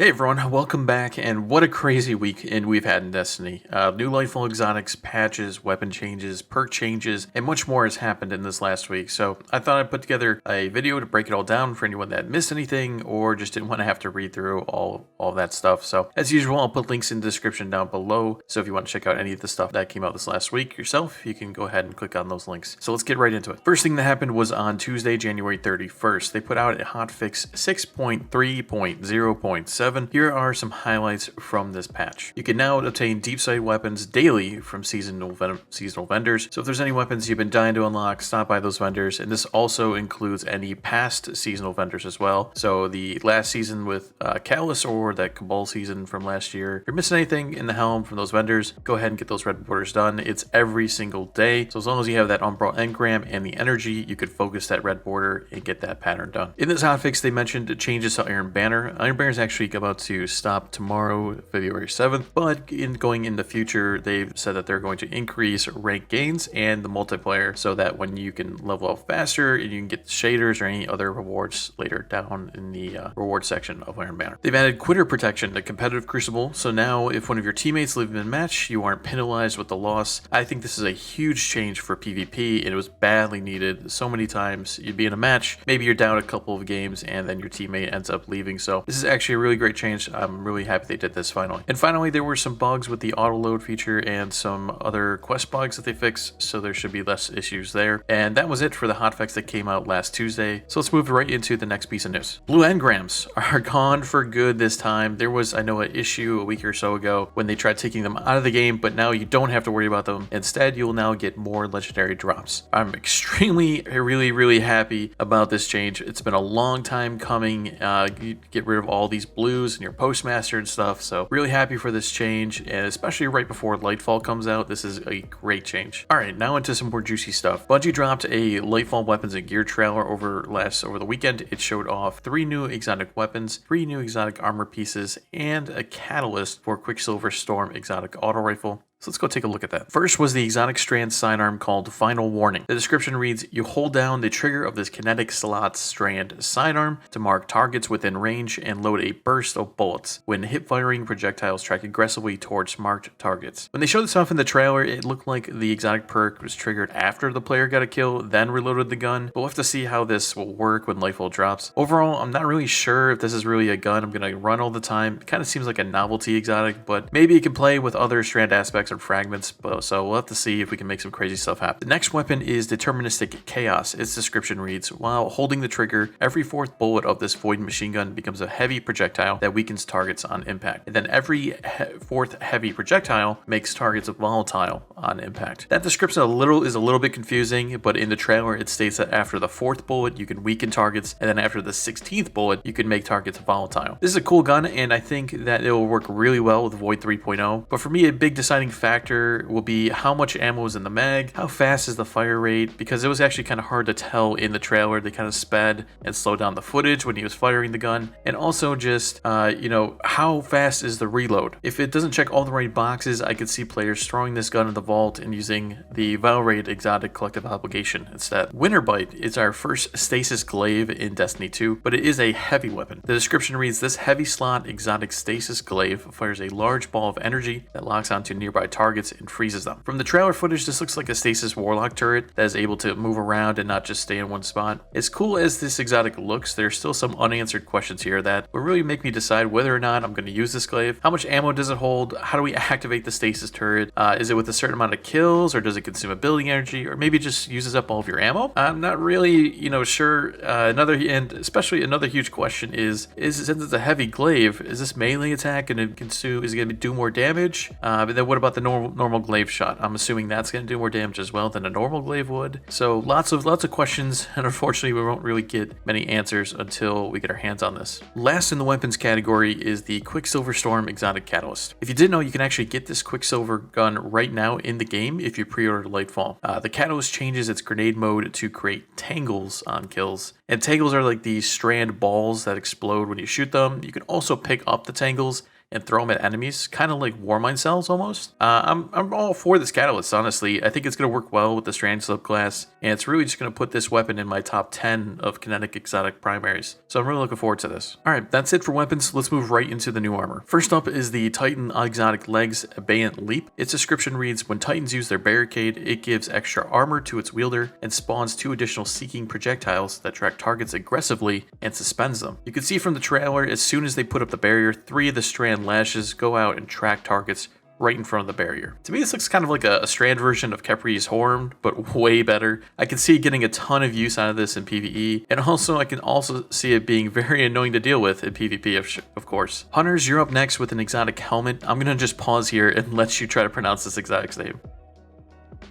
Hey everyone, welcome back, and what a crazy weekend we've had in Destiny. New Lightfall exotics, patches, weapon changes, perk changes, and much more has happened in this last week. So I thought I'd put together a video to break it all down for anyone that missed anything or just didn't want to have to read through all that stuff. So as usual, I'll put links in the description down below. So if you want to check out any of the stuff that came out this last week yourself, you can go ahead and click on those links. So let's get right into it. First thing that happened was on Tuesday, January 31st. They put out a hotfix 6.3.0.7. Here are some highlights from this patch. You can now obtain deep sight weapons daily from seasonal vendors. So if there's any weapons you've been dying to unlock, stop by those vendors. And this also includes any past seasonal vendors as well. So the last season with Callus or that Cabal season from last year. If you're missing anything in the helm from those vendors, go ahead and get those red borders done. It's every single day. So as long as you have that Umbral engram and the energy, you could focus that red border and get that pattern done. In this hotfix, they mentioned changes to Iron Banner. Iron Banner is actually about to stop tomorrow, February 7th, but going in the future, they've said that they're going to increase rank gains and the multiplayer so that when you can level up faster and you can get shaders or any other rewards later down in the reward section of Iron Banner. They've added quitter protection to competitive Crucible, so now if one of your teammates leave in match, you aren't penalized with the loss. I think this is a huge change for PvP, and it was badly needed. So many times you'd be in a match, maybe you're down a couple of games, and then your teammate ends up leaving. So this is actually a really great change. I'm really happy they did this finally. And finally, there were some bugs with the auto load feature and some other quest bugs that they fixed, so there should be less issues there. And that was it for the hotfix that came out last Tuesday. So let's move right into the next piece of news. Blue engrams are gone for good this time. There was, I know, an issue a week or so ago when they tried taking them out of the game, but now you don't have to worry about them. Instead, you'll now get more legendary drops. I'm extremely, really happy about this change. It's been a long time coming. You get rid of all these blues and your postmaster and stuff, so really happy for this change, and especially right before Lightfall comes out, this is a great change. Alright, now into some more juicy stuff. Bungie dropped a Lightfall weapons and gear trailer over the weekend. It showed off 3 new exotic weapons, 3 new exotic armor pieces, and a catalyst for Quicksilver Storm exotic auto rifle. So let's go take a look at that. First was the exotic strand sidearm called Final Warning. The description reads, you hold down the trigger of this kinetic slot strand sidearm to mark targets within range and load a burst of bullets. When hip firing, projectiles track aggressively towards marked targets. When they showed this off in the trailer, it looked like the exotic perk was triggered after the player got a kill, then reloaded the gun. But we'll have to see how this will work when Lightfall drops. Overall, I'm not really sure if this is really a gun I'm going to run all the time. It kind of seems like a novelty exotic, but maybe it can play with other strand aspects and fragments, so we'll have to see if we can make some crazy stuff happen. The next weapon is Deterministic Chaos. Its description reads, while holding the trigger, every 4th bullet of this void machine gun becomes a heavy projectile that weakens targets on impact. And then every 4th heavy projectile makes targets volatile on impact. That description is a little bit confusing, but in the trailer it states that after the 4th bullet you can weaken targets, and then after the 16th bullet you can make targets volatile. This is a cool gun, and I think that it will work really well with Void 3.0, but for me a big deciding factor will be how much ammo is in the mag, how fast is the fire rate, because it was actually kind of hard to tell in the trailer. They kind of sped and slowed down the footage when he was firing the gun, and also just how fast is the reload. If it doesn't check all the right boxes, I could see players throwing this gun in the vault and using the Valraid exotic collective obligation instead. Winter Bite is our first stasis glaive in Destiny 2, but it is a heavy weapon. The description reads, this heavy slot exotic stasis glaive fires a large ball of energy that locks onto nearby targets and freezes them. From the trailer footage, this looks like a stasis warlock turret that is able to move around and not just stay in one spot. As cool as this exotic looks, there's still some unanswered questions here that will really make me decide whether or not I'm going to use this glaive. How much ammo does it hold? How do we activate the stasis turret? Is it with a certain amount of kills, or does it consume a building energy, or maybe it just uses up all of your ammo? I'm not really, sure. Especially another huge question is since it's a heavy glaive, is this melee attack going to consume? Is it going to do more damage? But then what about the normal glaive shot? I'm assuming that's going to do more damage as well than a normal glaive would. So lots of questions, and unfortunately we won't really get many answers until we get our hands on this. Last in the weapons category is the Quicksilver Storm exotic catalyst. If you didn't know, you can actually get this Quicksilver gun right now in the game if you pre-order Lightfall. The catalyst changes its grenade mode to create tangles on kills, and tangles are like these strand balls that explode when you shoot them. You can also pick up the tangles and throw them at enemies, kind of like Warmind cells almost. I'm all for this catalyst, honestly. I think it's going to work well with the Strand subclass, and it's really just going to put this weapon in my top 10 of kinetic exotic primaries. So I'm really looking forward to this. Alright, that's it for weapons. Let's move right into the new armor. First up is the Titan Exotic Legs Abeyant Leap. Its description reads, when Titans use their barricade, it gives extra armor to its wielder and spawns 2 additional seeking projectiles that track targets aggressively and suspends them. You can see from the trailer, as soon as they put up the barrier, 3 of the Strand lashes go out and track targets right in front of the barrier. To me, this looks kind of like a Strand version of Kepri's Horn, but way better. I can see getting a ton of use out of this in PvE, and also I can also see it being very annoying to deal with in PvP, of course. Hunters, you're up next with an exotic helmet. I'm gonna just pause here and let you try to pronounce this exotic's name.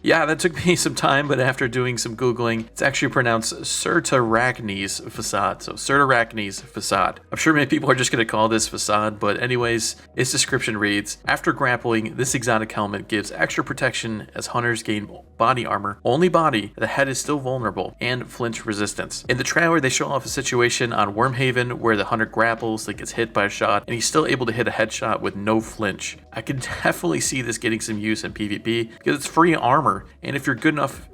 Yeah, that took me some time, but after doing some Googling, it's actually pronounced Certarachnes Facade. So Certarachnes Facade. I'm sure many people are just going to call this Facade, but anyways, its description reads, after grappling, this exotic helmet gives extra protection as hunters gain body armor, only body, the head is still vulnerable, and flinch resistance. In the trailer, they show off a situation on Wormhaven where the hunter grapples, that gets hit by a shot, and he's still able to hit a headshot with no flinch. I can definitely see this getting some use in PvP because it's free armor, and if you're good enough,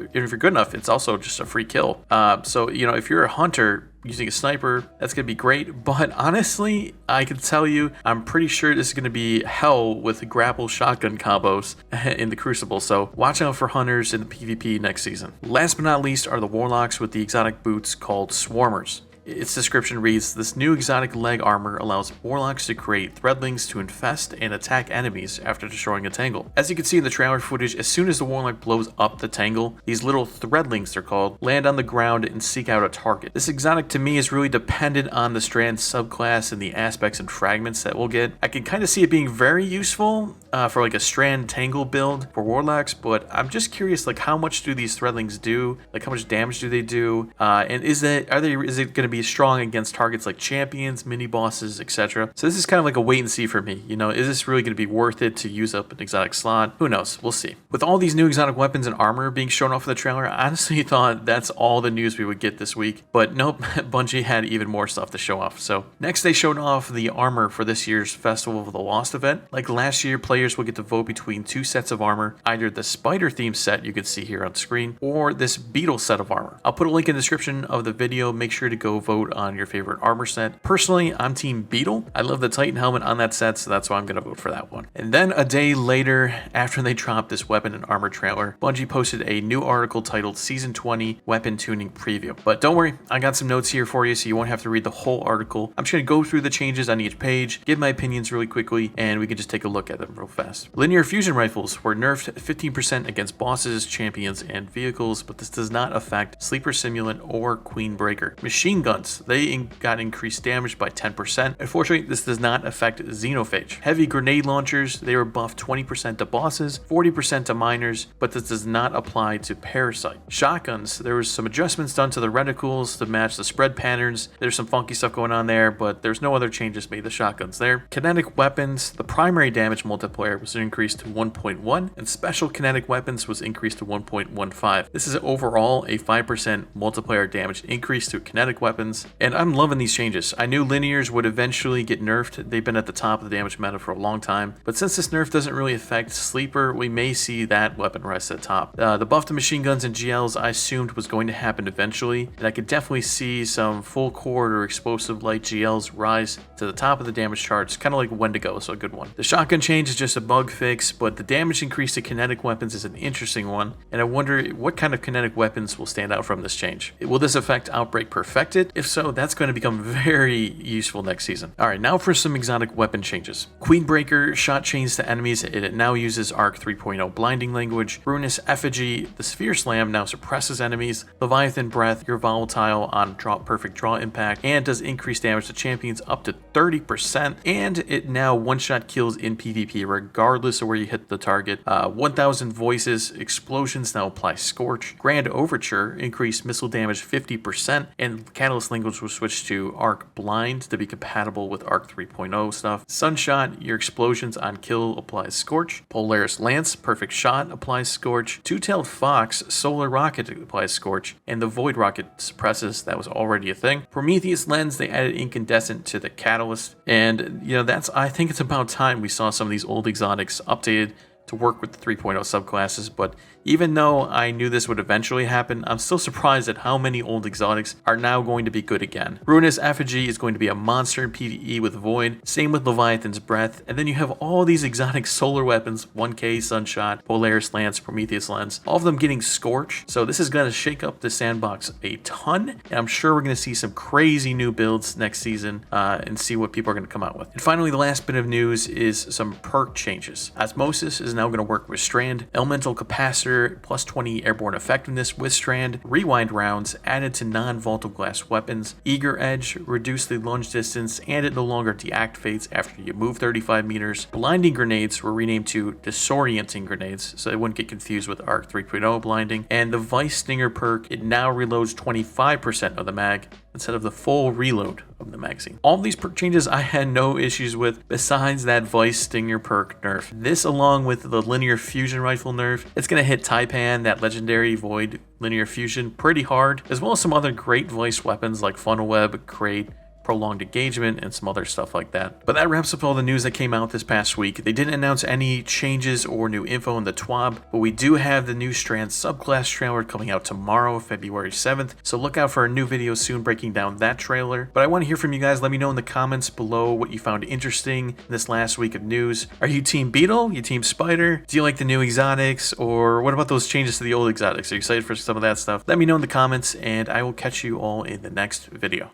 it's also just a free kill. So you know, if you're a hunter using a sniper, that's gonna be great. But honestly, I can tell you, I'm pretty sure this is gonna be hell with grapple shotgun combos in the Crucible. So watch out for hunters in the PvP next season. Last but not least are the warlocks with the exotic boots called Swarmers. Its description reads, this new exotic leg armor allows warlocks to create threadlings to infest and attack enemies after destroying a tangle. As you can see in the trailer footage, as soon as the warlock blows up the tangle, these little threadlings, they're called, land on the ground and seek out a target. This exotic to me is really dependent on the Strand subclass and the aspects and fragments that we'll get. I can kind of see it being very useful for like a Strand tangle build for warlocks, but I'm just curious, like how much do these threadlings do? Like how much damage do they do? And is it going to be strong against targets like champions, mini bosses, etc. So this is kind of like a wait and see for me. You know, is this really going to be worth it to use up an exotic slot? Who knows? We'll see. With all these new exotic weapons and armor being shown off in the trailer, I honestly thought that's all the news we would get this week. But nope, Bungie had even more stuff to show off. So next they showed off the armor for this year's Festival of the Lost event. Like last year, players will get to vote between 2 sets of armor, either the spider themed set you can see here on screen, or this beetle set of armor. I'll put a link in the description of the video. Make sure to go vote on your favorite armor set. Personally, I'm team Beetle. I love the Titan helmet on that set, so that's why I'm going to vote for that one. And then a day later, after they dropped this weapon and armor trailer, Bungie posted a new article titled Season 20 Weapon Tuning Preview. But don't worry, I got some notes here for you, so you won't have to read the whole article. I'm just going to go through the changes on each page, give my opinions really quickly, and we can just take a look at them real fast. Linear fusion rifles were nerfed 15% against bosses, champions, and vehicles, but this does not affect Sleeper Simulant or Queen Breaker. Machine guns, they got increased damage by 10%. Unfortunately, this does not affect Xenophage. Heavy grenade launchers, they were buffed 20% to bosses, 40% to miners, but this does not apply to Parasite. Shotguns, there was some adjustments done to the reticles to match the spread patterns. There's some funky stuff going on there, but there's no other changes made to shotguns there. Kinetic weapons, the primary damage multiplier was increased to 1.1, and special kinetic weapons was increased to 1.15. This is overall a 5% multiplier damage increase to kinetic weapons, and I'm loving these changes. I knew linears would eventually get nerfed. They've been at the top of the damage meta for a long time, but since this nerf doesn't really affect Sleeper, we may see that weapon rise to the top. The buff to machine guns and GLs I assumed was going to happen eventually, and I could definitely see some full cord or explosive light GLs rise to the top of the damage charts, kind of like Wendigo, so a good one. The shotgun change is just a bug fix, but the damage increase to kinetic weapons is an interesting one, and I wonder what kind of kinetic weapons will stand out from this change. Will this affect Outbreak Perfected? If so, that's going to become very useful next season. Alright, now for some exotic weapon changes. Queen Breaker shot chains to enemies. It now uses Arc 3.0 blinding language. Ruinous Effigy, the Sphere Slam now suppresses enemies. Leviathan Breath, you're volatile on perfect draw impact, and does increase damage to champions up to 30%, and it now one-shot kills in PvP regardless of where you hit the target. 1000 Voices, explosions now apply Scorch. Grand Overture, increased missile damage 50%, and Catalyst language was switched to Arc Blind to be compatible with Arc 3.0 stuff. Sunshot, your explosions on kill applies Scorch. Polaris Lance, perfect shot applies Scorch. Two-tailed Fox, Solar Rocket applies Scorch, and the Void Rocket suppresses, that was already a thing. Prometheus Lens, they added Incandescent to the Catalyst Catalyst. And, you know, I think it's about time we saw some of these old exotics updated to work with the 3.0 subclasses, but even though I knew this would eventually happen, I'm still surprised at how many old exotics are now going to be good again. Ruinous Effigy is going to be a monster in PvE with Void, same with Leviathan's Breath, and then you have all these exotic solar weapons, 1K, Sunshot, Polaris Lance, Prometheus Lens, all of them getting Scorch, so this is going to shake up the sandbox a ton, and I'm sure we're going to see some crazy new builds next season and see what people are going to come out with. And finally, the last bit of news is some perk changes. Osmosis is now going to work with Strand, Elemental Capacitor, plus 20 airborne effectiveness with Strand, Rewind rounds added to non-volatile glass weapons, Eager Edge, reduce the lunge distance, and it no longer deactivates after you move 35 meters. Blinding Grenades were renamed to Disorienting Grenades, so they wouldn't get confused with Arc 3.0 blinding, and the Vice Stinger perk, it now reloads 25% of the mag instead of the full reload of the magazine. All of these perk changes I had no issues with besides that Vice Stinger perk nerf. This, along with the Linear Fusion Rifle nerf, it's going to hit Taipan, that legendary Void Linear Fusion, pretty hard, as well as some other great Vice weapons like Funnel Web, Crate, Prolonged Engagement, and some other stuff like that. But that wraps up all the news that came out this past week. They didn't announce any changes or new info in the TWAB, but we do have the new Strand subclass trailer coming out tomorrow, February 7th, so look out for a new video soon breaking down that trailer. But I want to hear from you guys. Let me know in the comments below what you found interesting in this last week of news. Are you Team Beetle? You Team Spider? Do you like the new exotics? Or what about those changes to the old exotics? Are you excited for some of that stuff? Let me know in the comments, and I will catch you all in the next video.